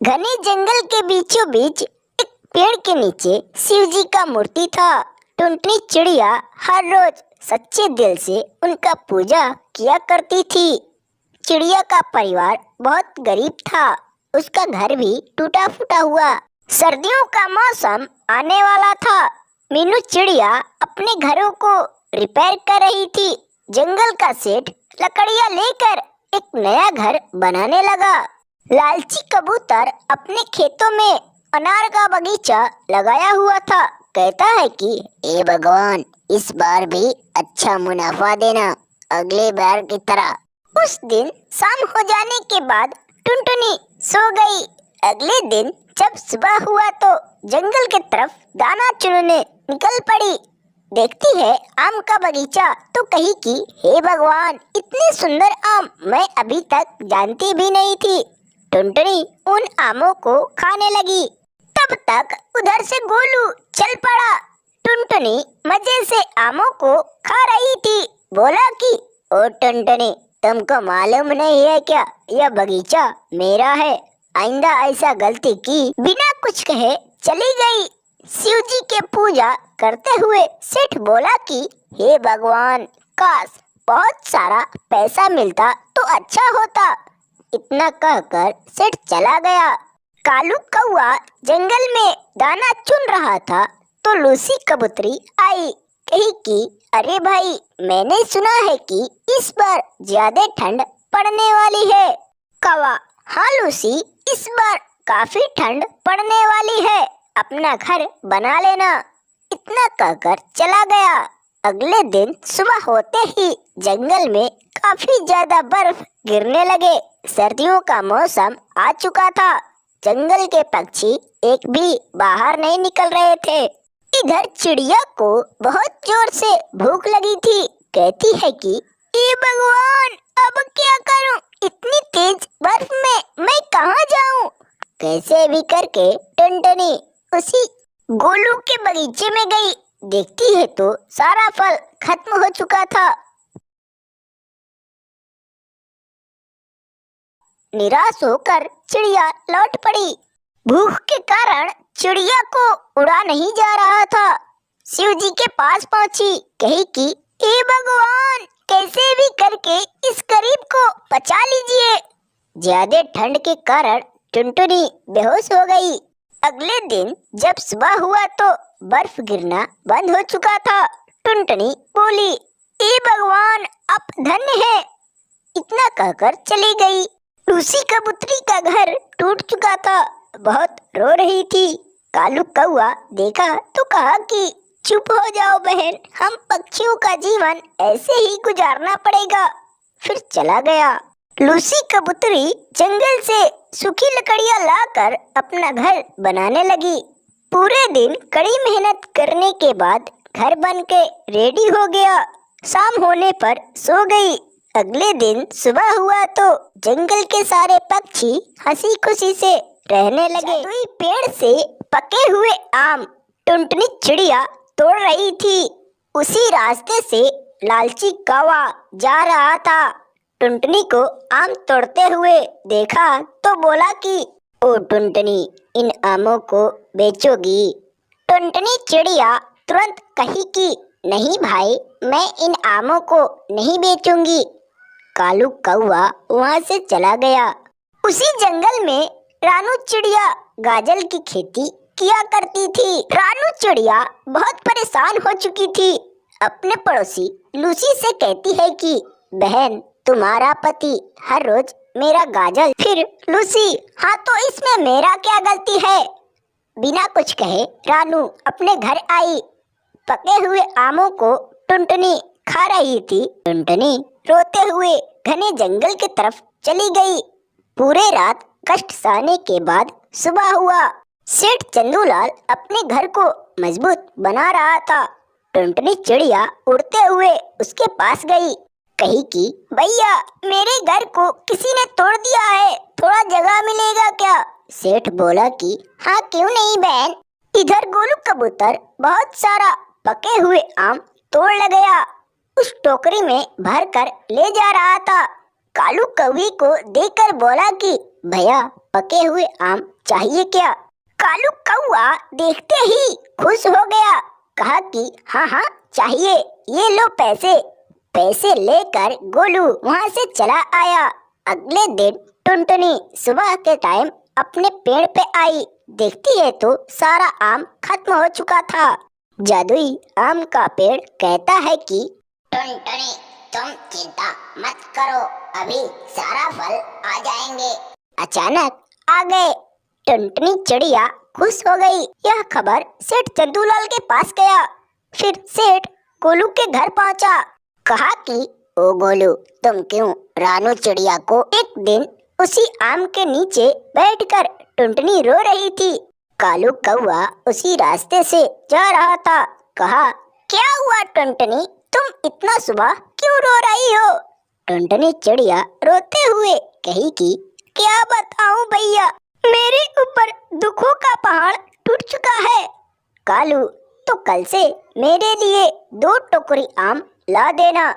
घने जंगल के बीचों बीच एक पेड़ के नीचे शिव जी का मूर्ति था। टुनटुनी चिड़िया हर रोज सच्चे दिल से उनका पूजा किया करती थी। चिड़िया का परिवार बहुत गरीब था। उसका घर भी टूटा फूटा हुआ। सर्दियों का मौसम आने वाला था। मीनू चिड़िया अपने घरों को रिपेयर कर रही थी। जंगल का सेठ लकड़ियां लेकर एक नया घर बनाने लगा। लालची कबूतर अपने खेतों में अनार का बगीचा लगाया हुआ था। कहता है कि हे भगवान, इस बार भी अच्छा मुनाफा देना, अगले बार की तरह। उस दिन शाम हो जाने के बाद टुनटुनी सो गई। अगले दिन जब सुबह हुआ तो जंगल की तरफ दाना चुनने निकल पड़ी। देखती है आम का बगीचा तो कही कि हे भगवान, इतने सुंदर आम मैं अभी तक जानती भी नहीं थी। टुनटुनी उन आमों को खाने लगी। तब तक उधर से गोलू चल पड़ा। टुनटुनी मजे से आमों को खा रही थी। बोला कि ओ टुनटुनी, तुमको मालूम नहीं है क्या, यह बगीचा मेरा है। आइंदा ऐसा गलती की बिना कुछ कहे चली गई। शिव जी के पूजा करते हुए सेठ बोला कि हे भगवान, काश बहुत सारा पैसा मिलता तो अच्छा होता। इतना कहकर सेठ चला गया। कालू कौआ जंगल में दाना चुन रहा था तो लूसी कबूतरी आई। कही कि अरे भाई, मैंने सुना है कि इस बार ज्यादा ठंड पड़ने वाली है। कौवा, हाँ लूसी, इस बार काफी ठंड पड़ने वाली है, अपना घर बना लेना। इतना कहकर चला गया। अगले दिन सुबह होते ही जंगल में काफी ज्यादा बर्फ गिरने लगे। सर्दियों का मौसम आ चुका था। जंगल के पक्षी एक भी बाहर नहीं निकल रहे थे। इधर चिड़िया को बहुत जोर से भूख लगी थी। कहती है कि हे भगवान, अब क्या करूं? इतनी तेज बर्फ में मैं कहाँ जाऊं? कैसे भी करके टुनटुनी उसी गोलू के बगीचे में गई। देखती है तो सारा फल खत्म हो चुका था। निराश होकर चिड़िया लौट पड़ी। भूख के कारण चिड़िया को उड़ा नहीं जा रहा था। शिव जी के पास पहुंची। कही कि हे भगवान, कैसे भी करके इस गरीब को बचा लीजिए। ज्यादा ठंड के कारण टुनटुनी बेहोश हो गई। अगले दिन जब सुबह हुआ तो बर्फ गिरना बंद हो चुका था। टुनटुनी बोली, हे भगवान, आप धन्य है। इतना कहकर चली गई। लूसी कबूतरी का घर टूट चुका था। बहुत रो रही थी। कालू कौआ देखा तो कहा कि चुप हो जाओ बहन, हम पक्षियों का जीवन ऐसे ही गुजारना पड़ेगा। फिर चला गया। लूसी कबूतरी जंगल से सूखी लकड़ियां लाकर अपना घर बनाने लगी। पूरे दिन कड़ी मेहनत करने के बाद घर बनके रेडी हो गया। शाम होने पर सो गई। अगले दिन सुबह हुआ तो जंगल के सारे पक्षी हंसी खुशी से रहने लगे। जादुई पेड़ से पके हुए आम टुनटुनी चिड़िया तोड़ रही थी। उसी रास्ते से लालची कौवा जा रहा था। टुनटुनी को आम तोड़ते हुए देखा तो बोला कि ओ टुनटुनी, इन आमों को बेचोगी? टुनटुनी चिड़िया तुरंत कही कि नहीं भाई, मैं इन आमों को नहीं बेचूंगी। कालू कौवा वहां से चला गया। उसी जंगल में रानू चिड़िया गाजल की खेती किया करती थी। रानू चिड़िया बहुत परेशान हो चुकी थी। अपने पड़ोसी लूसी से कहती है कि बहन, तुम्हारा पति हर रोज मेरा गाजल। फिर लूसी, हाँ तो इसमें मेरा क्या गलती है? बिना कुछ कहे रानू अपने घर आई। पके हुए आमों को टुनटुनी खा रही थी। टुनटुनी रोते हुए घने जंगल की तरफ चली गई। पूरे रात कष्ट सहने के बाद सुबह हुआ। सेठ चंदूलाल अपने घर को मजबूत बना रहा था। टुनटुनी चिड़िया उड़ते हुए उसके पास गई। कही कि भैया, मेरे घर को किसी ने तोड़ दिया है, थोड़ा जगह मिलेगा क्या? सेठ बोला कि हाँ क्यों नहीं बहन। इधर गोलू कबूतर बहुत सारा पके हुए आम तोड़ ले गया। उस टोकरी में भरकर ले जा रहा था। कालू कौवे को देखकर बोला कि भैया पके हुए आम चाहिए क्या। कालू कौवा देखते ही खुश हो गया, कहा कि हाँ हाँ चाहिए, ये लो पैसे। पैसे लेकर गोलू वहाँ से चला आया। अगले दिन टुनटुनी सुबह के टाइम अपने पेड़ पे आई, देखती है तो सारा आम खत्म हो चुका था। जादुई आम का पेड़ कहता है कि टुनटुनी तुम चिंता मत करो, अभी सारा फल आ जाएंगे। अचानक आ गए। टुनटुनी चिड़िया खुश हो गई। यह खबर सेठ चंदूलाल के पास गया। फिर सेठ गोलू के घर पहुंचा, कहा कि ओ गोलू, तुम क्यों रानू चिड़िया को। एक दिन उसी आम के नीचे बैठकर टुनटुनी रो रही थी। कालू कौवा उसी रास्ते से जा रहा था। कहा, क्या हुआ टुनटुनी, तुम इतना सुबह क्यों रो रही हो। टुनटुनी चिड़िया रोते हुए कही कि क्या बताऊं भैया, मेरे ऊपर दुखों का पहाड़ टूट चुका है। कालू, तो कल से मेरे लिए 2 टोकरी आम ला देना।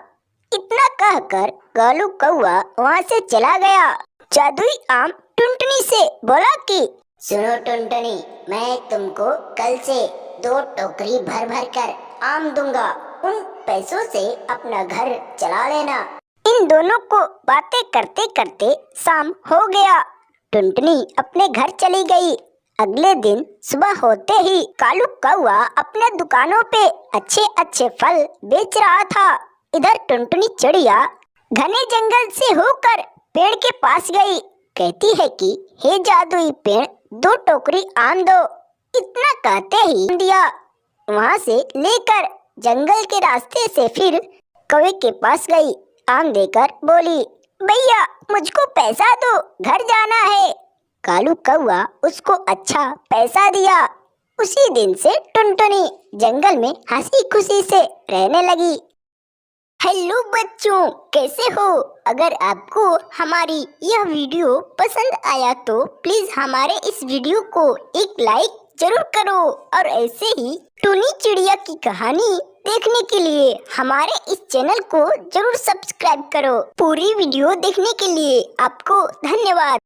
इतना कहकर कालू कौवा वहाँ से चला गया। जादुई आम टुनटुनी से बोला कि सुनो टुनटुनी, मैं तुमको कल से 2 टोकरी भर भर कर आम दूंगा, उन पैसों से अपना घर चला लेना। इन दोनों को बातें करते करते शाम हो गया। टुनटुनी अपने घर चली गई। अगले दिन सुबह होते ही कालू कौवा अपने दुकानों पे अच्छे अच्छे फल बेच रहा था। इधर टुनटुनी चिड़िया घने जंगल से होकर पेड़ के पास गई। कहती है कि हे जादुई पेड़, 2 टोकरी आम दो। इतना कहते ही दिया। वहाँ से लेकर जंगल के रास्ते से फिर कौवे के पास गई। आम देकर बोली, भैया मुझको पैसा दो, घर जाना है। कालू कौवा उसको अच्छा पैसा दिया। उसी दिन से टुनटुनी जंगल में हंसी खुशी से रहने लगी। हेलो बच्चों, कैसे हो। अगर आपको हमारी यह वीडियो पसंद आया तो प्लीज हमारे इस वीडियो को एक लाइक जरूर करो और ऐसे ही टूनी चिड़िया की कहानी देखने के लिए हमारे इस चैनल को जरूर सब्सक्राइब करो। पूरी वीडियो देखने के लिए आपको धन्यवाद।